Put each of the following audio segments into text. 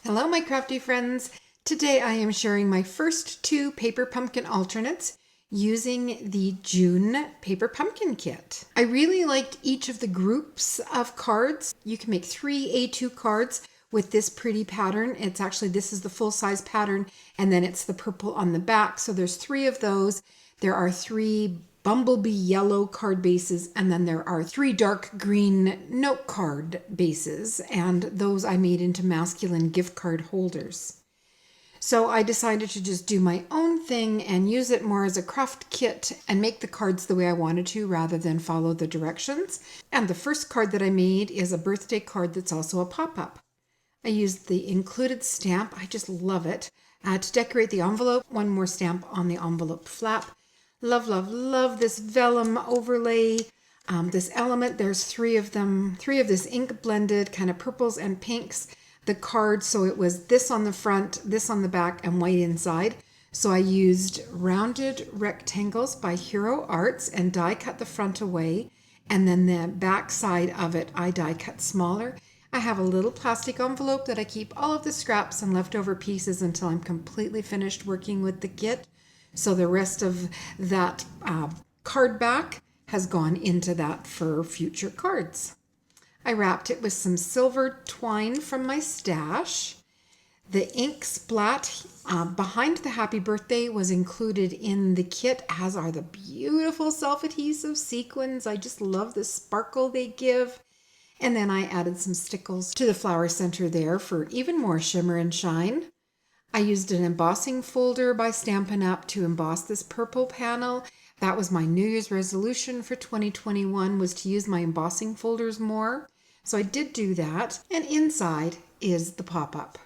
Hello, my crafty friends. Today I am sharing my first two paper pumpkin alternates using the June paper pumpkin kit. I really liked each of the groups of cards. You can make 3 A2 cards with this pretty pattern. This is the full size pattern, and then it's the purple on the back. So there's 3 of those. There are 3 bumblebee yellow card bases, and then there are 3 dark green note card bases, and those I made into masculine gift card holders. So I decided to just do my own thing and use it more as a craft kit and make the cards the way I wanted to rather than follow the directions. And the first card that I made is a birthday card that's also a pop-up. I used the included stamp, I just love it, to decorate the envelope. One more stamp on the envelope flap. Love, love, love this vellum overlay, this element. There's 3 of them, 3 of this ink blended kind of purples and pinks. The card, so it was this on the front, this on the back, and white inside. So I used rounded rectangles by Hero Arts and die cut the front away. And then the back side of it, I die cut smaller. I have a little plastic envelope that I keep all of the scraps and leftover pieces until I'm completely finished working with the kit. So the rest of that card back has gone into that for future cards. I wrapped it with some silver twine from my stash. The ink splat behind the happy birthday was included in the kit, as are the beautiful self-adhesive sequins. I just love the sparkle they give. And then I added some stickles to the flower center there for even more shimmer and shine. I used an embossing folder by Stampin' Up! To emboss this purple panel. That was my New Year's resolution for 2021, was to use my embossing folders more. So I did do that. And inside is the pop-up.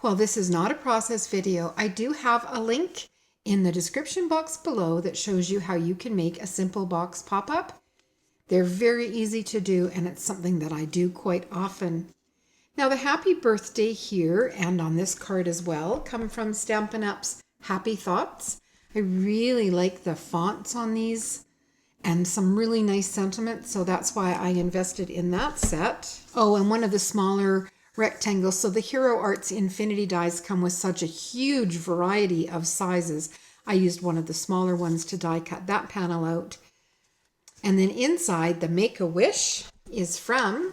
Well, this is not a process video. I do have a link in the description box below that shows you how you can make a simple box pop-up. They're very easy to do, and it's something that I do quite often. Now the happy birthday here and on this card as well come from Stampin' Up's Happy Thoughts. I really like the fonts on these and some really nice sentiments, so that's why I invested in that set. Oh, and one of the smaller rectangles. So the Hero Arts Infinity dies come with such a huge variety of sizes. I used one of the smaller ones to die cut that panel out. And then inside, the Make-A-Wish is from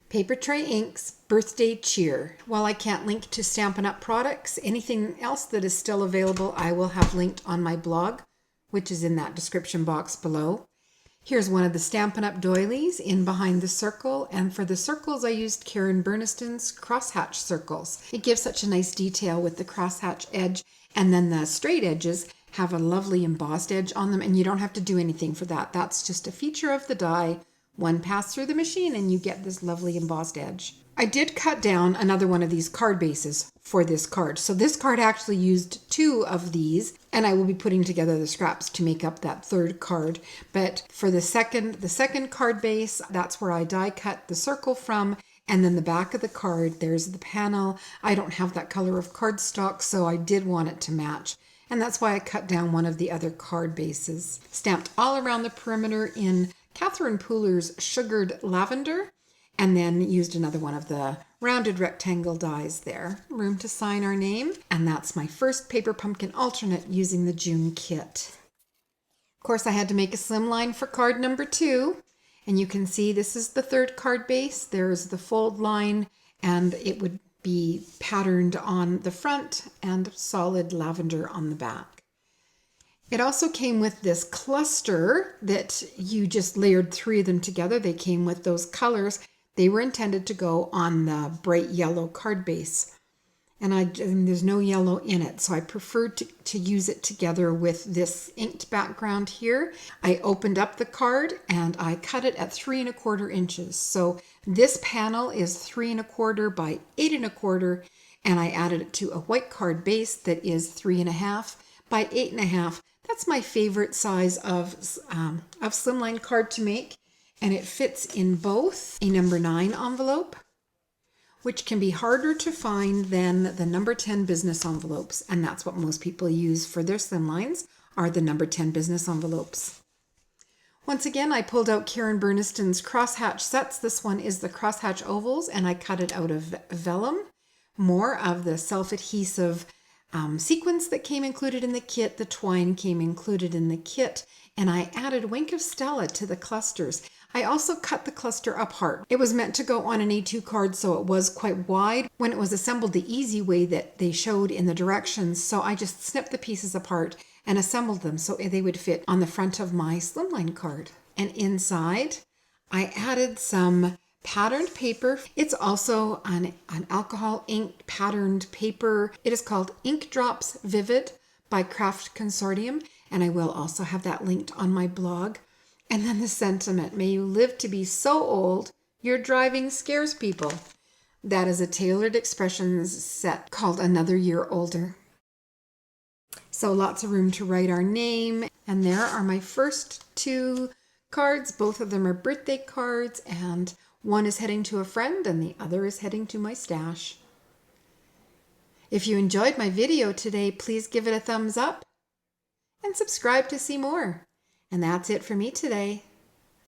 Paper Tray Inks Birthday Cheer. While I can't link to Stampin' Up! Products, anything else that is still available I will have linked on my blog, which is in that description box below. Here's one of the Stampin' Up! Doilies in behind the circle, and for the circles I used Karen Burniston's crosshatch circles. It gives such a nice detail with the crosshatch edge, and then the straight edges have a lovely embossed edge on them, and you don't have to do anything for that. That's just a feature of the die. One pass through the machine and you get this lovely embossed edge. I did cut down another one of these card bases for this card. So this card actually used 2 of these, and I will be putting together the scraps to make up that third card. But for the second card base, that's where I die cut the circle from. And then the back of the card, there's the panel. I don't have that color of cardstock, so I did want it to match. And that's why I cut down one of the other card bases. Stamped all around the perimeter in Catherine Pooler's Sugared Lavender, and then used another one of the rounded rectangle dies there. Room to sign our name. And that's my first paper pumpkin alternate using the June kit. Of course, I had to make a slimline for card number 2. And you can see this is the third card base. There's the fold line, and it would be patterned on the front and solid lavender on the back. It also came with this cluster that you just layered 3 of them together. They came with those colors. They were intended to go on the bright yellow card base. And there's no yellow in it, so I preferred to use it together with this inked background here. I opened up the card and I cut it at 3 1/4 inches. So this panel is 3 1/4 by 8 1/4, and I added it to a white card base that is 3 1/2 by 8 1/2. That's my favorite size of slimline card to make, and it fits in both a number 9 envelope, which can be harder to find than the number 10 business envelopes, and that's what most people use for their slimlines, are the number 10 business envelopes. Once again, I pulled out Karen Burniston's crosshatch sets. This one is the crosshatch ovals, and I cut it out of vellum. More of the self-adhesive sequins that came included in the kit. The twine came included in the kit, and I added Wink of Stella to the clusters. I also cut the cluster apart. It was meant to go on an A2 card, so it was quite wide when it was assembled the easy way that they showed in the directions. So I just snipped the pieces apart and assembled them so they would fit on the front of my Slimline card. And inside, I added some patterned paper. It's also an alcohol ink patterned paper. It is called Ink Drops Vivid by Craft Consortium, and I will also have that linked on my blog. And then the sentiment, may you live to be so old, your driving scares people. That is a tailored expressions set called Another Year Older. So lots of room to write our name. And there are my first two cards. Both of them are birthday cards, and one is heading to a friend and the other is heading to my stash. If you enjoyed my video today, please give it a thumbs up and subscribe to see more. And that's it for me today.